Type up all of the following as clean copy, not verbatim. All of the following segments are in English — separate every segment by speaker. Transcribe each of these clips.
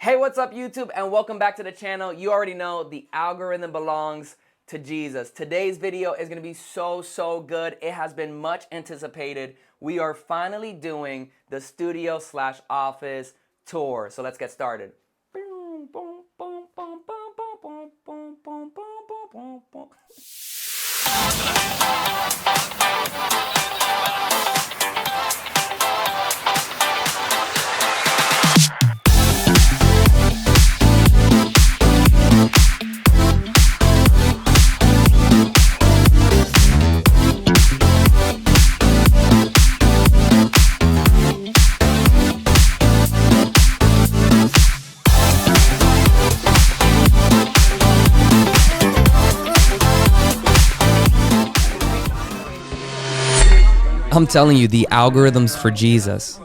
Speaker 1: Hey, what's up YouTube, and welcome back to the channel. You already know the algorithm belongs to Jesus. Today's video is gonna be so good. It has been much anticipated. We are finally doing the studio/office tour. So let's get started. I'm telling you, the algorithms for Jesus.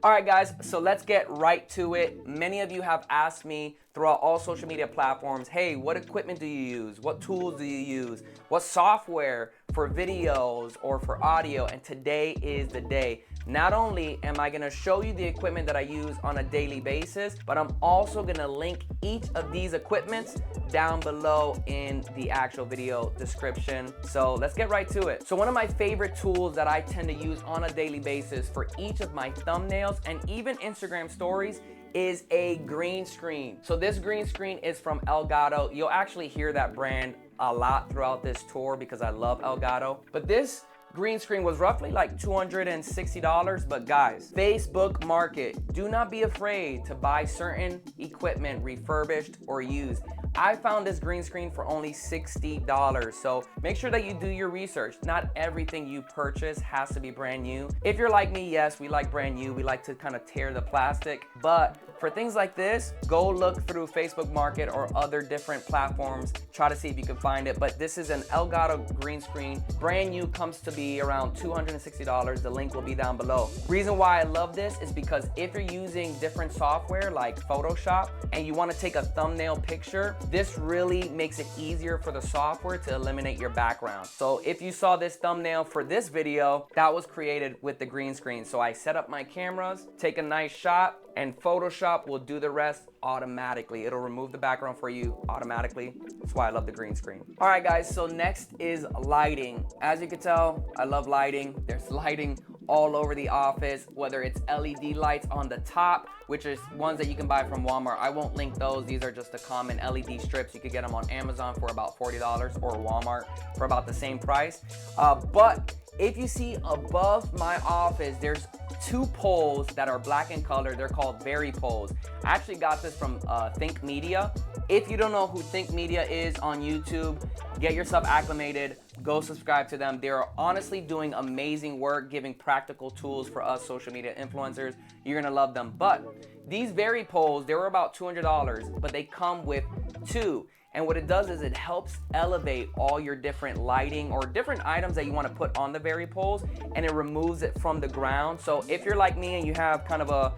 Speaker 1: All right, guys, so let's get right to it. Many of you have asked me throughout all social media platforms, hey, what equipment do you use? What tools do you use? What software for videos or for audio? And today is the day. Not only am I gonna show you the equipment that I use on a daily basis, but I'm also gonna link each of these equipments down below in the actual video description. So let's get right to it. So one of my favorite tools that I tend to use on a daily basis for each of my thumbnails and even Instagram stories is a green screen. So this green screen is from Elgato. You'll actually hear that brand a lot throughout this tour because I love Elgato. But this green screen was roughly like $260, but guys, Facebook Market, do not be afraid to buy certain equipment refurbished or used. I found this green screen for only $60, so make sure that you do your research. Not everything you purchase has to be brand new. If you're like me, yes, we like brand new. We like to kind of tear the plastic, but for things like this, go look through Facebook Market or other different platforms. Try to see if you can find it, but this is an Elgato green screen. Brand new comes to be around $260. The link will be down below. Reason why I love this is because if you're using different software like Photoshop and you want to take a thumbnail picture, this really makes it easier for the software to eliminate your background. So if you saw this thumbnail for this video, that was created with the green screen. So I set up my cameras, take a nice shot, and Photoshop will do the rest automatically. It'll remove the background for you automatically. That's why I love the green screen. All right, guys, so next is lighting. As you can tell, I love lighting. There's lighting all over the office, whether it's LED lights on the top, which is ones that you can buy from Walmart. I won't link those. These are just the common LED strips. You could get them on Amazon for about $40 or Walmart for about the same price. But if you see above my office, there's two poles that are black in color. They're called Varipoles. I actually got this from Think Media. If you don't know who Think Media is on YouTube, get yourself acclimated. Go subscribe to them. They're honestly doing amazing work, giving practical tools for us social media influencers. You're gonna love them. But these Varipoles, they were about $200, but they come with two. And what it does is it helps elevate all your different lighting or different items that you want to put on the Varipoles, and it removes it from the ground. So if you're like me and you have kind of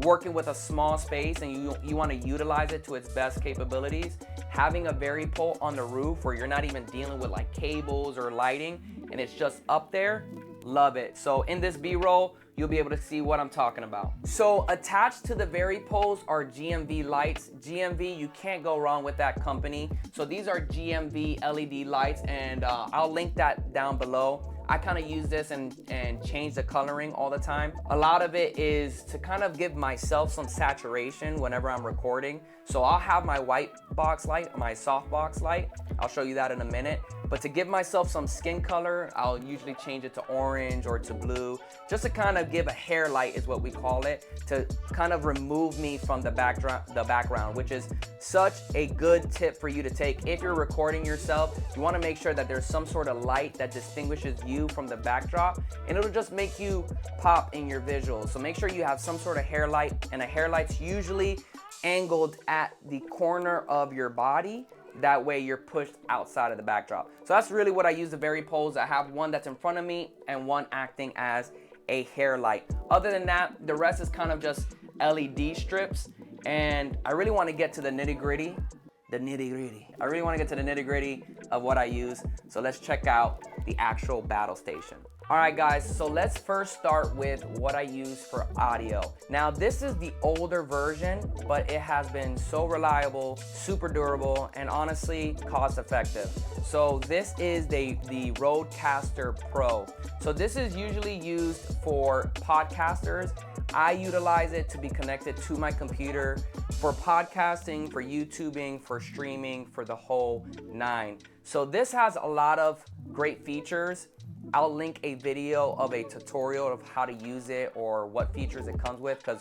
Speaker 1: working with a small space and you want to utilize it to its best capabilities, having a Varipole on the roof where you're not even dealing with like cables or lighting and it's just up there, love it. So in this B-roll, you'll be able to see what I'm talking about. So attached to the Varipoles are GMV lights. GMV, you can't go wrong with that company. So these are GMV LED lights, and I'll link that down below. I kind of use this and change the coloring all the time. A lot of it is to kind of give myself some saturation whenever I'm recording. So I'll have my white box light, my soft box light. I'll show you that in a minute. But to give myself some skin color, I'll usually change it to orange or to blue, just to kind of give a hair light is what we call it, to kind of remove me from the background, which is such a good tip for you to take. If you're recording yourself, you want to make sure that there's some sort of light that distinguishes you from the backdrop, and it'll just make you pop in your visuals. So make sure you have some sort of hair light, and a hair light's usually angled at the corner of your body. That way you're pushed outside of the backdrop. So that's really what I use the Varipoles. I have one that's in front of me and one acting as a hair light. Other than that, the rest is kind of just LED strips, and I really want to get to the nitty-gritty. I really want to get to the nitty-gritty of what I use. So let's check out the actual battle station. All right guys, so let's first start with what I use for audio. Now this is the older version, but it has been so reliable, super durable, and honestly cost effective. So this is the Rodecaster Pro. So this is usually used for podcasters. I utilize it to be connected to my computer for podcasting, for YouTubing, for streaming, for the whole nine. So this has a lot of great features. I'll link a video of a tutorial of how to use it or what features it comes with, because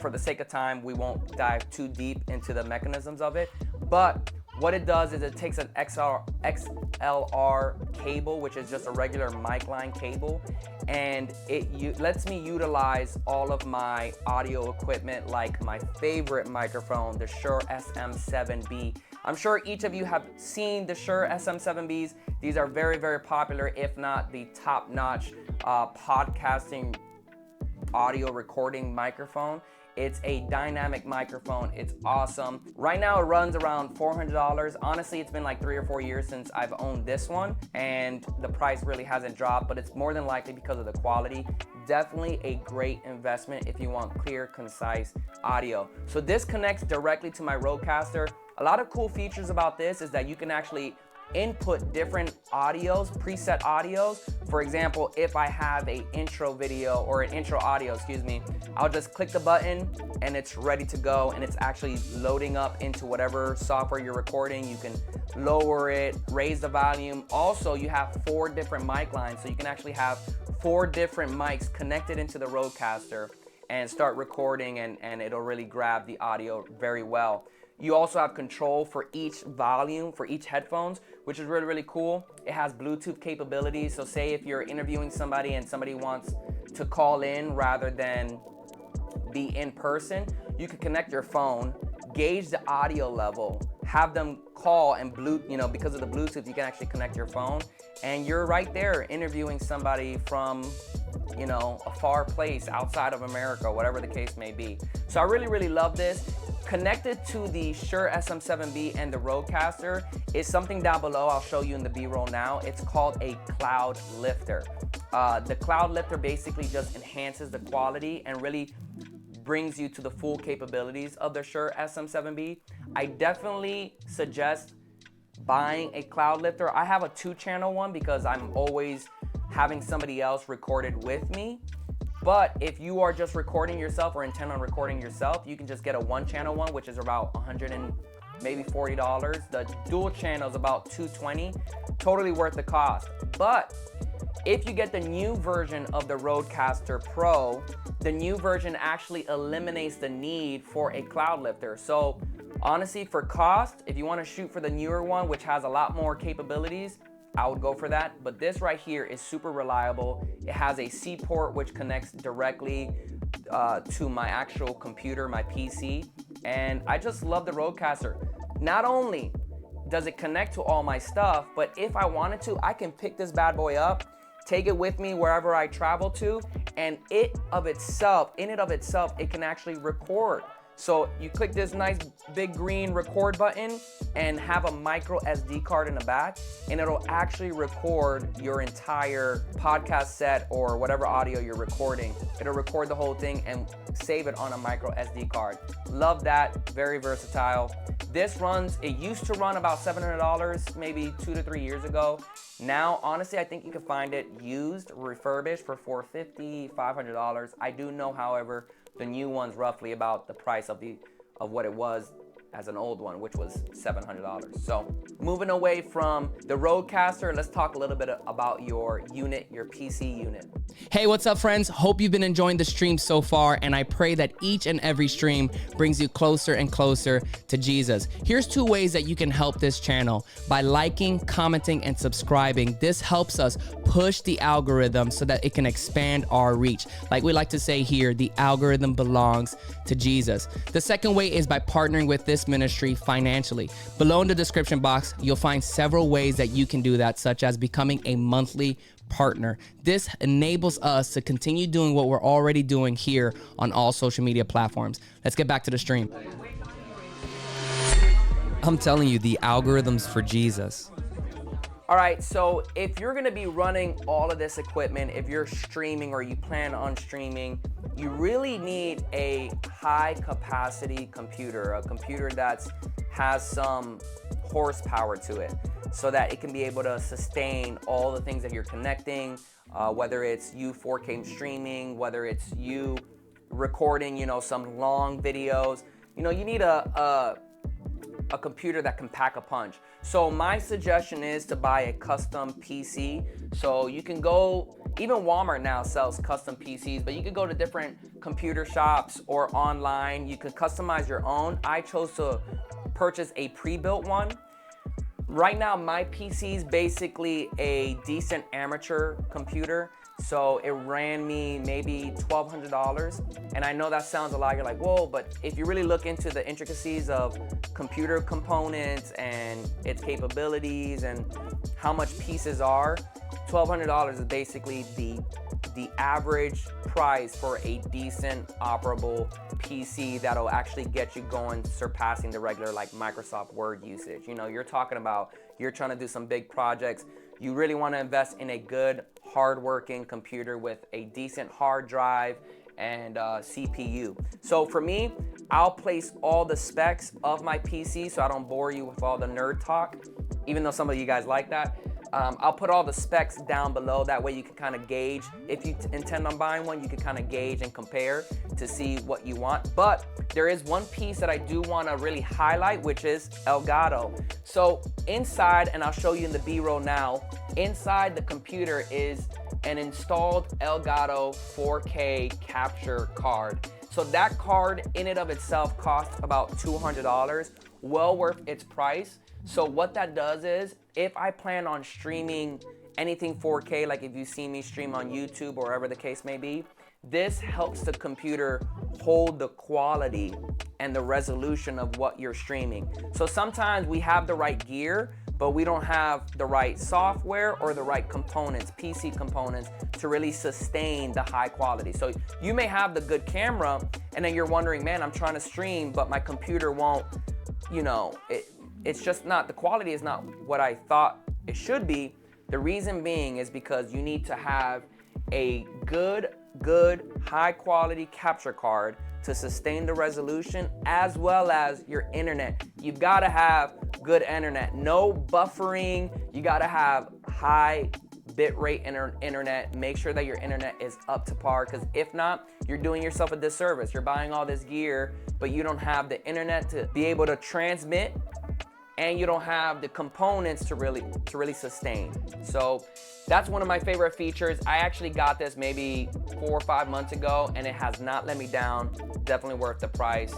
Speaker 1: for the sake of time, we won't dive too deep into the mechanisms of it. But what it does is it takes an XLR cable, which is just a regular mic line cable, and it lets me utilize all of my audio equipment, like my favorite microphone, the Shure SM7B. I'm sure each of you have seen the Shure SM7Bs. These are very, very popular, if not the top-notch podcasting audio recording microphone. It's a dynamic microphone. It's awesome. Right now it runs around $400. Honestly, it's been like 3 or 4 years since I've owned this one, and the price really hasn't dropped, but it's more than likely because of the quality. Definitely a great investment if you want clear, concise audio. So this connects directly to my Rodecaster. A lot of cool features about this is that you can actually input different audios, preset audios. For example, if I have an intro video or an intro audio, excuse me, I'll just click the button and it's ready to go, and it's actually loading up into whatever software you're recording. You can lower it, raise the volume. Also, you have 4 different mic lines, so you can actually have 4 different mics connected into the Rodecaster and start recording, and it'll really grab the audio very well. You also have control for each volume, for each headphones, which is really, really cool. It has Bluetooth capabilities. So say if you're interviewing somebody and somebody wants to call in rather than be in person, you can connect your phone, gauge the audio level, have them call, and because of the Bluetooth, you can actually connect your phone, and you're right there interviewing somebody from a far place outside of America, whatever the case may be. So I really, really love this. Connected to the Shure SM7B and the Rodecaster is something down below. I'll show you in the B-roll now. It's called a cloud lifter. The cloud lifter basically just enhances the quality and really brings you to the full capabilities of the Shure SM7B. I definitely suggest buying a cloud lifter. I have a 2-channel one because I'm always having somebody else record it with me. But if you are just recording yourself or intend on recording yourself, you can just get a 1-channel one, which is about $100 and maybe $40. The dual channel is about $220. Totally worth the cost. But if you get the new version of the Rodecaster Pro, the new version actually eliminates the need for a cloud lifter. So honestly, for cost, if you want to shoot for the newer one, which has a lot more capabilities, I would go for that. But this right here is super reliable. It has a C port which connects directly to my actual computer, my PC, and I just love the Rodecaster. Not only does it connect to all my stuff, but if I wanted to, I can pick this bad boy up, take it with me wherever I travel to, and in and of itself, it can actually record. So you click this nice big green record button and have a micro SD card in the back, and it'll actually record your entire podcast set or whatever audio you're recording. It'll record the whole thing and save it on a micro SD card. Love that, very versatile. It used to run about $700 maybe 2 to 3 years ago. Now, honestly, I think you can find it used, refurbished for $450, $500. I do know, however, the new one's roughly about the price of what it was as an old one, which was $700. So moving away from the Rodecaster, let's talk a little bit about your unit, your PC unit. Hey, what's up, friends? Hope you've been enjoying the stream so far, and I pray that each and every stream brings you closer and closer to Jesus. Here's 2 ways that you can help this channel: by liking, commenting, and subscribing. This helps us push the algorithm so that it can expand our reach. Like we like to say here, the algorithm belongs to Jesus. The second way is by partnering with this ministry financially. Below in the description box, you'll find several ways that you can do that, such as becoming a monthly partner. This enables us to continue doing what we're already doing here on all social media platforms. Let's get back to the stream. I'm telling you, the algorithms for Jesus. All right, so if you're gonna be running all of this equipment, if you're streaming or you plan on streaming, you really need a high capacity computer, a computer that has some horsepower to it, so that it can be able to sustain all the things that you're connecting, whether it's you 4K streaming, whether it's you recording, you know, some long videos. You know, you need a computer that can pack a punch. So my suggestion is to buy a custom PC. So you can go, even Walmart now sells custom PCs, but you can go to different computer shops or online. You can customize your own. I chose to purchase a pre-built one. Right now, my PC is basically a decent amateur computer. So it ran me maybe $1,200. And I know that sounds a lot. You're like, whoa, but if you really look into the intricacies of computer components and its capabilities and how much pieces are, $1,200 is basically the average price for a decent operable PC that'll actually get you going, surpassing the regular like Microsoft Word usage. You know, you're talking about, you're trying to do some big projects. You really want to invest in a good, hard-working computer with a decent hard drive and CPU. So for me, I'll place all the specs of my PC so I don't bore you with all the nerd talk, even though some of you guys like that. I'll put all the specs down below. That way you can kind of gauge. If you intend on buying one, you can kind of gauge and compare to see what you want. But there is one piece that I do want to really highlight, which is Elgato. So inside, and I'll show you in the B-roll now, inside the computer is an installed Elgato 4K capture card. So that card in and of itself costs about $200, well worth its price. So what that does is, if I plan on streaming anything 4K, like if you see me stream on YouTube or wherever the case may be, this helps the computer hold the quality and the resolution of what you're streaming. So sometimes we have the right gear, but we don't have the right software or the right components, PC components, to really sustain the high quality. So you may have the good camera, and then you're wondering, man, I'm trying to stream, but my computer won't, you know, it's just not, the quality is not what I thought it should be. The reason being is because you need to have a good high quality capture card to sustain the resolution, as well as your internet. You've got to have good internet, no buffering. You got to have high bitrate internet. Make sure that your internet is up to par, because if not, you're doing yourself a disservice. You're buying all this gear, but you don't have the internet to be able to transmit, and you don't have the components to really sustain. So that's one of my favorite features. I actually got this maybe 4 or 5 months ago, and it has not let me down. Definitely worth the price.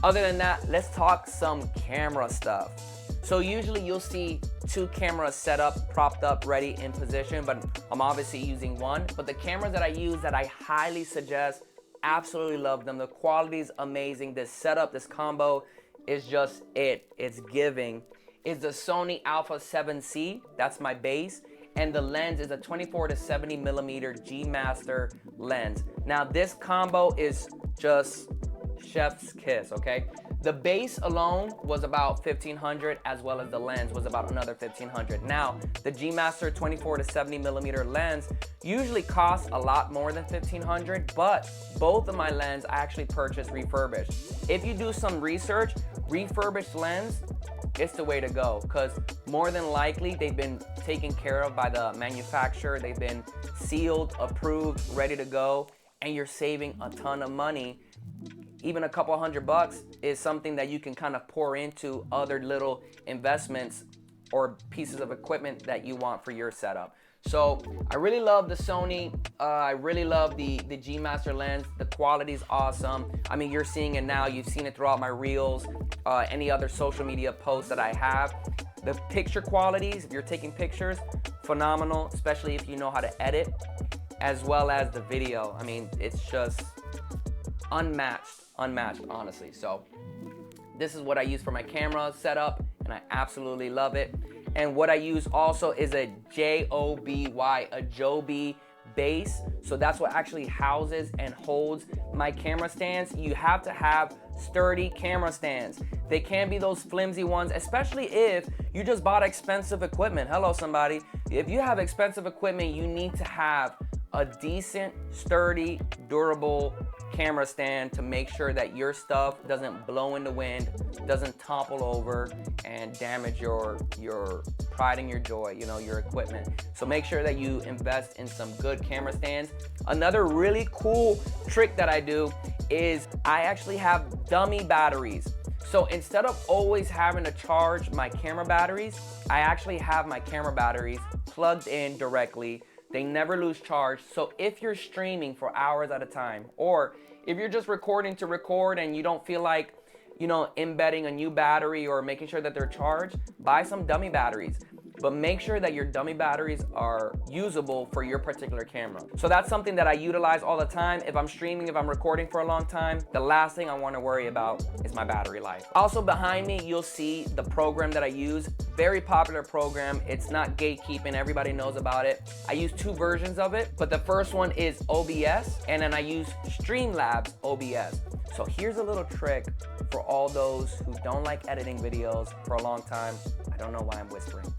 Speaker 1: Other than that, let's talk some camera stuff. So usually you'll see 2 cameras set up, propped up, ready in position, but I'm obviously using one. But the cameras that I use that I highly suggest, absolutely love them. The quality is amazing. This setup, this combo is just it's giving, is the Sony Alpha 7C. That's my base. And the lens is a 24 to 70 millimeter G Master lens. Now this combo is just chef's kiss, okay? The base alone was about $1,500, as well as the lens was about another $1,500. Now, the G Master 24 to 70 millimeter lens usually costs a lot more than $1,500, but both of my lenses I actually purchased refurbished. If you do some research, refurbished lens, it's the way to go, because more than likely they've been taken care of by the manufacturer. They've been sealed, approved, ready to go, and you're saving a ton of money. Even a couple $100 is something that you can kind of pour into other little investments or pieces of equipment that you want for your setup. So I really love the Sony. I really love the G Master lens. The quality is awesome. I mean, you're seeing it now. You've seen it throughout my reels, any other social media posts that I have. The picture qualities, if you're taking pictures, phenomenal, especially if you know how to edit, as well as the video. I mean, it's just unmatched, honestly. So this is what I use for my camera setup, and I absolutely love it. And what I use also is a JOBY, a JOBY base. So that's what actually houses and holds my camera stands. You have to have sturdy camera stands. They can't be those flimsy ones, especially if you just bought expensive equipment. Hello, somebody. If you have expensive equipment, you need to have a decent, sturdy, durable camera stand to make sure that your stuff doesn't blow in the wind, doesn't topple over and damage your pride and your joy, you know, your equipment. So make sure that you invest in some good camera stands. Another really cool trick that I do is I actually have dummy batteries. So instead of always having to charge my camera batteries, I actually have my camera batteries plugged in directly. They never lose charge. So if you're streaming for hours at a time, or if you're just recording to record and you don't feel like, you know, embedding a new battery or making sure that they're charged, buy some dummy batteries. But make sure that your dummy batteries are usable for your particular camera. So that's something that I utilize all the time. If I'm streaming, if I'm recording for a long time, the last thing I want to worry about is my battery life. Also behind me, you'll see the program that I use. Very popular program. It's not gatekeeping. Everybody knows about it. I use 2 versions of it, but the first one is OBS, and then I use Streamlabs OBS. So here's a little trick for all those who don't like editing videos for a long time. I don't know why I'm whispering.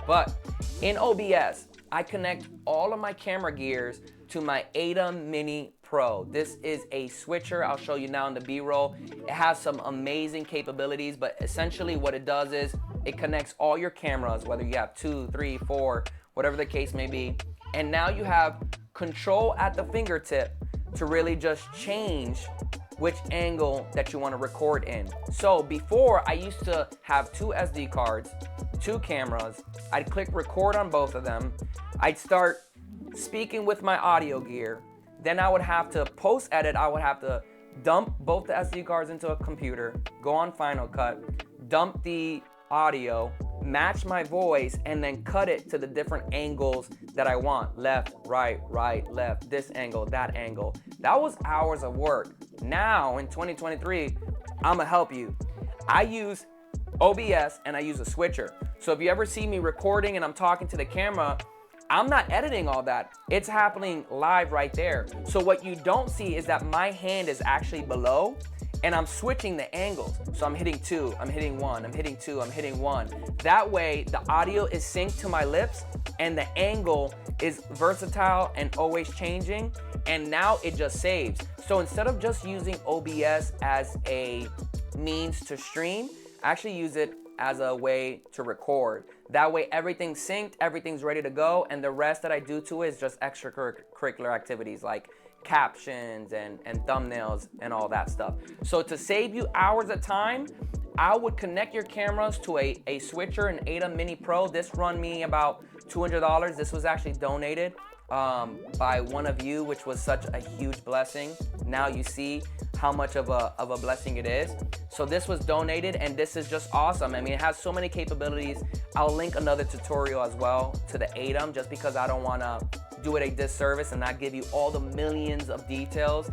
Speaker 1: But in OBS, I connect all of my camera gears to my Atem Mini Pro. This is a switcher. I'll show you now in the B-roll. It has some amazing capabilities, but essentially what it does is it connects all your cameras, whether you have 2, 3, 4, whatever the case may be. And now you have control at the fingertip to really just change which angle that you want to record in. So before, I used to have 2 SD cards, 2 cameras. I'd click record on both of them. I'd start speaking with my audio gear. Then I would have to post edit. I would have to dump both the SD cards into a computer, go on Final Cut, dump the audio, match my voice, and then cut it to the different angles that I want. Left, right, left, this angle, that angle. That was hours of work. Now in 2023, I'ma help you. I use OBS and I use a switcher. So if you ever see me recording and I'm talking to the camera, I'm not editing all that. It's happening live right there. So what you don't see is that my hand is actually below and I'm switching the angles. So I'm hitting 2, I'm hitting 1, I'm hitting 2, I'm hitting 1. That way the audio is synced to my lips and the angle is versatile and always changing. And now it just saves. So instead of just using OBS as a means to stream, I actually use it as a way to record. That way everything's synced, everything's ready to go, and the rest that I do to it is just extracurricular activities like captions and thumbnails and all that stuff. So to save you hours of time, I would connect your cameras to a switcher, an Atem Mini Pro. This run me about $200. This was actually donated by one of you, which was such a huge blessing. Now you see how much of a blessing it is. So this was donated and this is just awesome. I mean, it has so many capabilities. I'll link another tutorial as well to the Atem just because I don't want to do it a disservice and not give you all the millions of details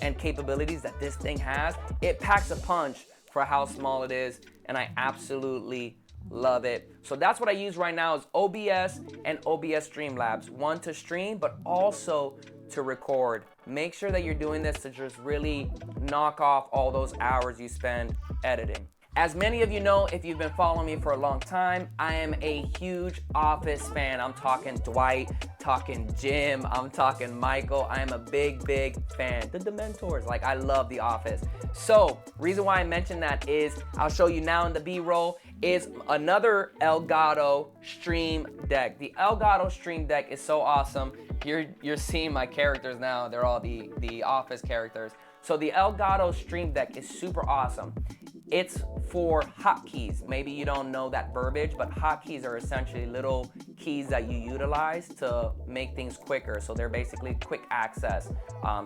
Speaker 1: and capabilities that this thing has. It packs a punch for how small it is, and I absolutely love it. So that's what I use right now is OBS and OBS Streamlabs. One to stream, but also to record. Make sure that you're doing this to just really knock off all those hours you spend editing. As many of you know, if you've been following me for a long time, I am a huge Office fan. I'm talking Dwight, talking Jim, I'm talking Michael. I am a big fan. The Dementors, like I love The Office. So, reason why I mentioned that is, I'll show you now in the B-roll, is another Elgato Stream Deck. The Elgato Stream Deck is so awesome. You're seeing my characters now. They're all the Office characters. So the Elgato Stream Deck is super awesome. It's for hotkeys. Maybe you don't know that verbiage, but hotkeys are essentially little keys that you utilize to make things quicker. So they're basically quick access.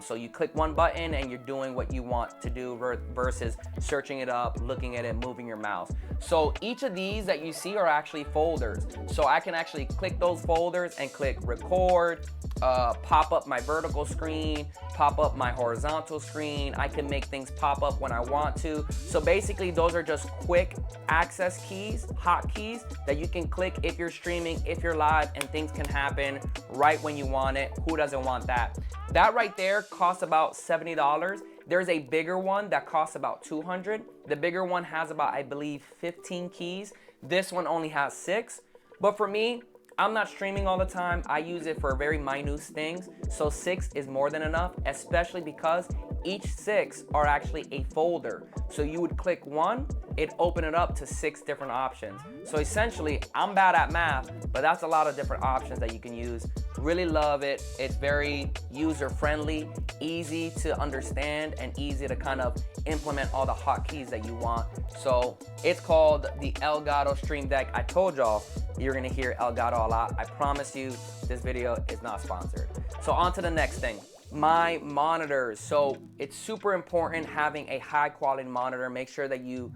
Speaker 1: So you click one button and you're doing what you want to do versus searching it up, looking at it, moving your mouse. So each of these that you see are actually folders. So I can actually click those folders and click record, pop up my vertical screen, pop up my horizontal screen. I can make things pop up when I want to. So basically those are just quick access keys, hotkeys that you can click if you're streaming, if you're live, and things can happen right when you want it. Who doesn't want that? That right there costs about $70. There's a bigger one that costs about $200. The bigger one has about, I believe, 15 keys. This one only has 6. But for me, I'm not streaming all the time. I use it for very minute things. So 6 is more than enough, especially because each 6 are actually a folder. So you would click one, it open it up to 6 different options. So essentially, I'm bad at math, but that's a lot of different options that you can use. Really love it. It's very user-friendly, easy to understand, and easy to kind of implement all the hotkeys that you want. So it's called the Elgato Stream Deck. I told y'all you're gonna hear Elgato a lot. I promise you, this video is not sponsored. So on to the next thing. My monitors. So it's super important having a high quality monitor. Make sure that you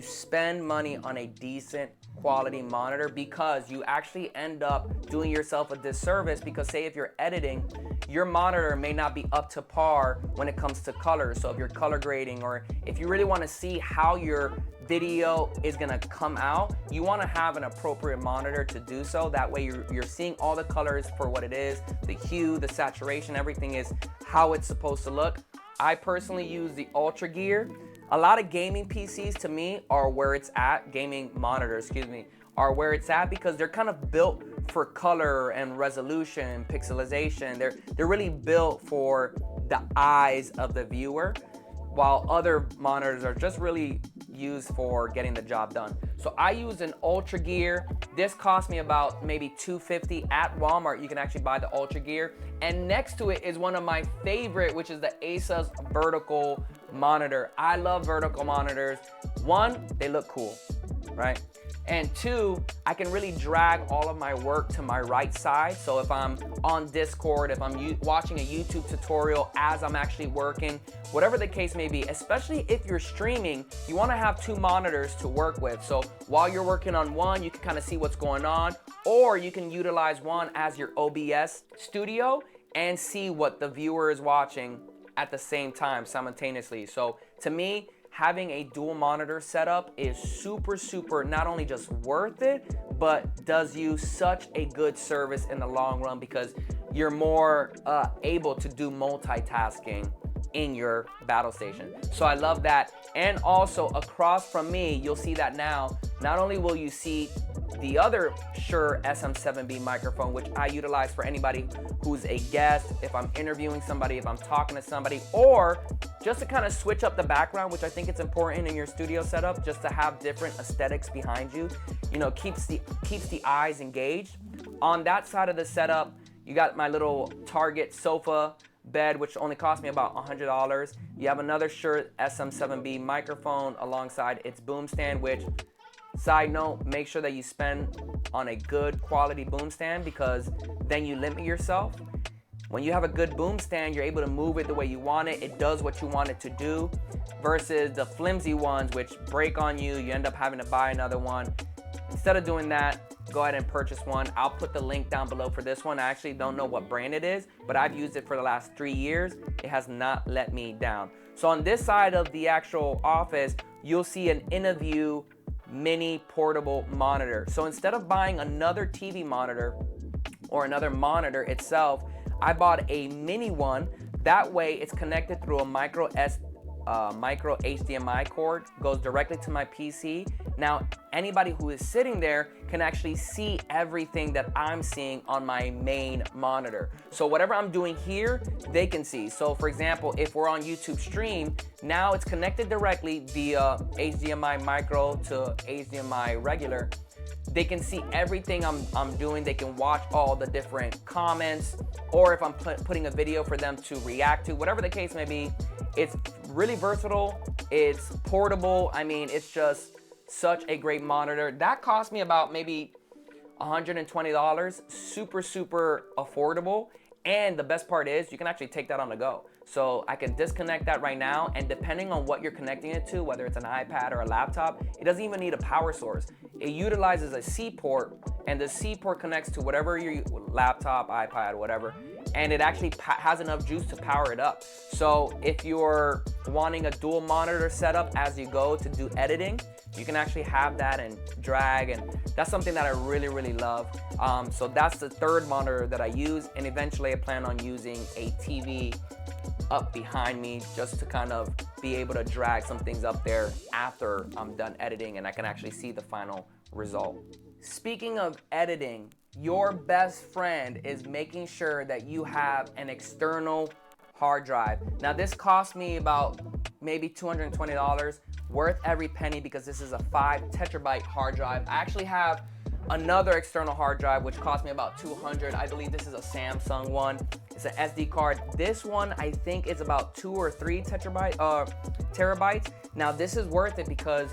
Speaker 1: spend money on a decent quality monitor, because you actually end up doing yourself a disservice, because say if you're editing, your monitor may not be up to par when it comes to color. So if you're color grading, or if you really want to see how your video is gonna come out, you want to have an appropriate monitor to do so. That way you're seeing all the colors for what it is, the hue, the saturation, everything is how it's supposed to look. I personally use the UltraGear. A lot of gaming PCs to me are where it's at, gaming monitors, excuse me, are where it's at, because they're kind of built for color and resolution, pixelization. They're really built for the eyes of the viewer, while other monitors are just really used for getting the job done. So I use an UltraGear. This cost me about maybe $250 at Walmart. You can actually buy the UltraGear. And next to it is one of my favorite, which is the ASUS vertical monitor. I love vertical monitors. One, they look cool, right? And two, I can really drag all of my work to my right side. So if I'm on Discord, if I'm watching a YouTube tutorial as I'm actually working, whatever the case may be, especially if you're streaming, you wanna have 2 monitors to work with. So while you're working on one, you can kind of see what's going on, or you can utilize one as your OBS studio and see what the viewer is watching at the same time simultaneously. So to me, having a dual monitor setup is super not only just worth it, but does you such a good service in the long run, because you're more able to do multitasking in your battle station. So I love that. And also across from me, you'll see that now, not only will you see the other Shure SM7B microphone, which I utilize for anybody who's a guest, if I'm interviewing somebody, if I'm talking to somebody, or just to kind of switch up the background, which I think it's important in your studio setup, just to have different aesthetics behind you. You know, keeps the eyes engaged. On that side of the setup, you got my little Target sofa bed, which only cost me about $100. You have another Shure SM7B microphone alongside its boom stand, which, side note, make sure that you spend on a good quality boom stand, because then you limit yourself. When you have a good boom stand, you're able to move it the way you want it. It does what you want it to do, versus the flimsy ones which break on you. You end up having to buy another one. Instead of doing that, go ahead and purchase one. I'll put the link down below for this one. I actually don't know what brand it is, but I've used it for the last 3 years. It has not let me down. So on this side of the actual office, you'll see an Innoview mini portable monitor. So instead of buying another TV monitor or another monitor itself, I bought a mini one. That way it's connected through a micro HDMI cord, goes directly to my PC. Now anybody who is sitting there can actually see everything that I'm seeing on my main monitor. So whatever I'm doing here, they can see. So for example, if we're on YouTube stream, now it's connected directly via HDMI micro to HDMI regular. They can see everything I'm doing. They can watch all the different comments, or if I'm putting a video for them to react to, whatever the case may be. It's really versatile. It's portable. I mean, it's just such a great monitor. That cost me about maybe $120. Super affordable. And the best part is you can actually take that on the go. So I can disconnect that right now, and depending on what you're connecting it to, whether it's an iPad or a laptop, it doesn't even need a power source. It utilizes a C port, and the C port connects to whatever your laptop, iPad, whatever, and it actually has enough juice to power it up. So if you're wanting a dual monitor setup as you go to do editing, you can actually have that and drag, and that's something that I really love. So that's the third monitor that I use, and eventually I plan on using a TV up behind me just to kind of be able to drag some things up there after I'm done editing and I can actually see the final result. Speaking of editing, your best friend is making sure that you have an external hard drive. Now this cost me about maybe $220, worth every penny because this is a 5 tetrabyte hard drive. I actually have another external hard drive which cost me about $200. I believe this is a Samsung one. It's an SD card. This one I think is about 2 or 3 terabytes. Now this is worth it because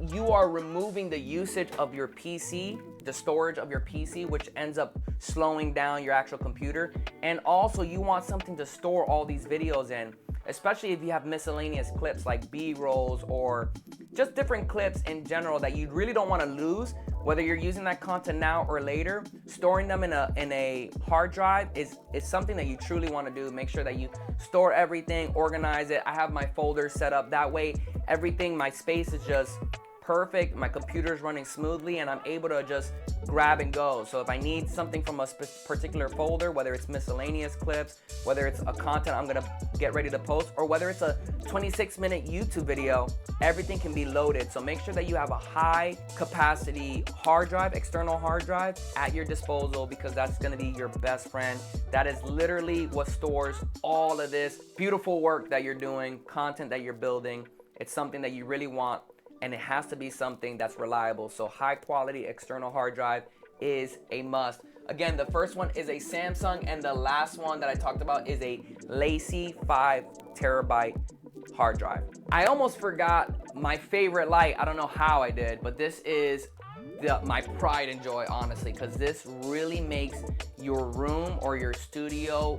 Speaker 1: you are removing the usage of your PC, the storage of your PC, which ends up slowing down your actual computer. And also you want something to store all these videos in, especially if you have miscellaneous clips like B-rolls or just different clips in general that you really don't want to lose. Whether you're using that content now or later, storing them in a hard drive is something that you truly want to do. Make sure that you store everything, organize it. I have my folders set up that way. Everything, my space is just perfect. My computer's running smoothly and I'm able to just grab and go. So if I need something from a particular folder, whether it's miscellaneous clips, whether it's a content I'm gonna get ready to post, or whether it's a 26-minute YouTube video, everything can be loaded. So make sure that you have a high capacity hard drive, external hard drive at your disposal, because that's gonna be your best friend. That is literally what stores all of this beautiful work that you're doing, content that you're building. It's something that you really want, and it has to be something that's reliable. So high quality external hard drive is a must. Again, the first one is a Samsung, and the last one that I talked about is a LaCie 5 terabyte hard drive. I almost forgot my favorite light. I don't know how I did, but this is my pride and joy, honestly, because this really makes your room or your studio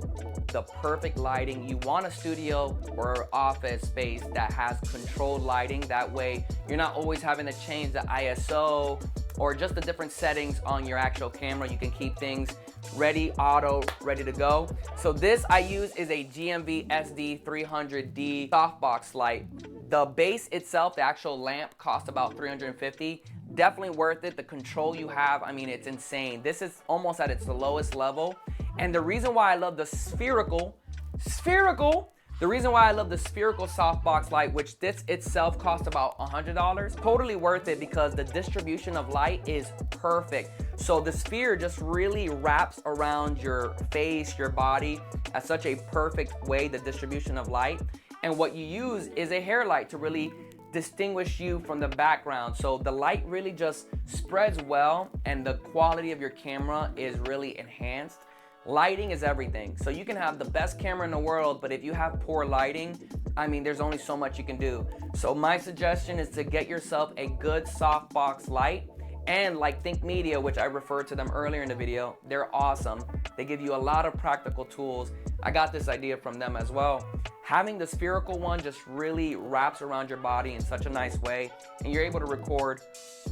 Speaker 1: the perfect lighting. You want a studio or office space that has controlled lighting. That way you're not always having to change the ISO or just the different settings on your actual camera. You can keep things ready, auto, ready to go. So this I use is a GMV SD300D softbox light. The base itself, the actual lamp, costs about $350. Definitely worth it. The control you have, I mean, it's insane. This is almost at its lowest level. And the reason why I love the spherical softbox light, which this itself costs about $100, totally worth it because the distribution of light is perfect. So the sphere just really wraps around your face, your body at such a perfect way, the distribution of light. And what you use is a hair light to really distinguish you from the background. So the light really just spreads well and the quality of your camera is really enhanced. Lighting is everything. So you can have the best camera in the world, but if you have poor lighting, I mean, there's only so much you can do. So my suggestion is to get yourself a good softbox light. And like Think Media, which I referred to them earlier in the video, they're awesome. They give you a lot of practical tools. I got this idea from them as well. Having the spherical one just really wraps around your body in such a nice way, and you're able to record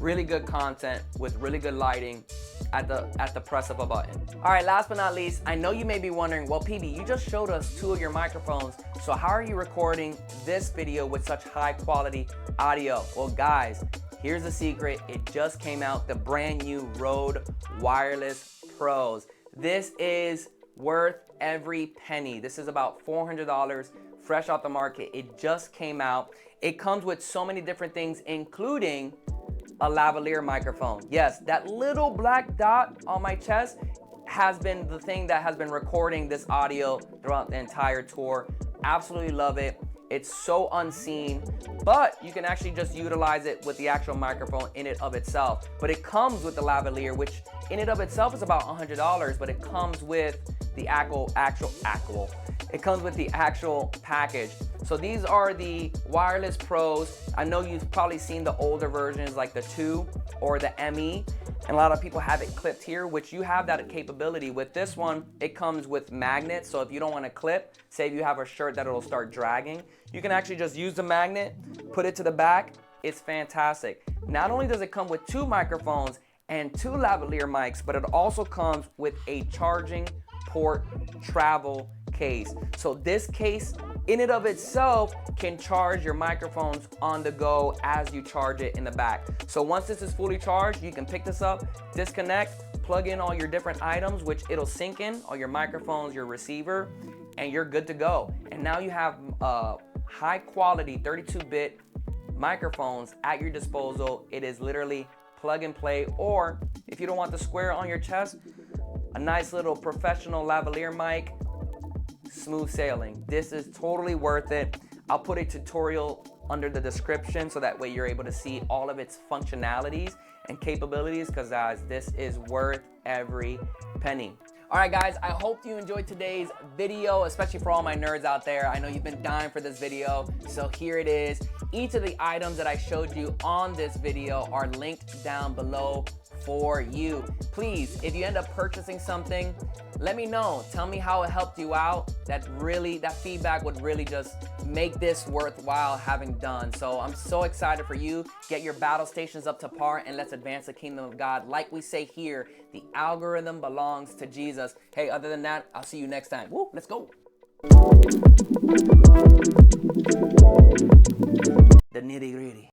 Speaker 1: really good content with really good lighting at the press of a button. All right, last but not least, I know you may be wondering, well, PB, you just showed us 2 of your microphones, so how are you recording this video with such high quality audio? Well, guys, here's the secret. It just came out, the brand new Rode Wireless Pros. This is worth every penny. This is about $400, fresh off the market. It just came out. It comes with so many different things, including a lavalier microphone. Yes, that little black dot on my chest has been the thing that has been recording this audio throughout the entire tour. Absolutely love it. It's so unseen, but you can actually just utilize it with the actual microphone in it of itself. But it comes with the lavalier, which in it of itself is about $100, but it comes with the it comes with the actual package. So these are the Wireless Pros. I know you've probably seen the older versions like the 2 or the ME, and a lot of people have it clipped here, which you have that capability. With this one, it comes with magnets, so if you don't want to clip, say if you have a shirt that it'll start dragging, you can actually just use the magnet, put it to the back. It's fantastic. Not only does it come with 2 microphones and 2 lavalier mics, but it also comes with a charging port travel case. So this case in and of itself can charge your microphones on the go as you charge it in the back. So once this is fully charged, you can pick this up, disconnect, plug in all your different items, which it'll sync in, all your microphones, your receiver, and you're good to go. And now you have high quality 32-bit microphones at your disposal. It is literally plug and play, or if you don't want the square on your chest, a nice little professional lavalier mic, smooth sailing. This is totally worth it. I'll put a tutorial under the description so that way you're able to see all of its functionalities and capabilities, because guys, this is worth every penny. All right guys, I hope you enjoyed today's video, especially for all my nerds out there. I know you've been dying for this video, so here it is. Each of the items that I showed you on this video are linked down below for you. Please, if you end up purchasing something, let me know. Tell me how it helped you out. That feedback would really just make this worthwhile having done. So I'm so excited for you. Get your battle stations up to par and let's advance the kingdom of God. Like we say here, the algorithm belongs to Jesus. Hey, other than that, I'll see you next time. Woo, let's go. The nitty-gritty.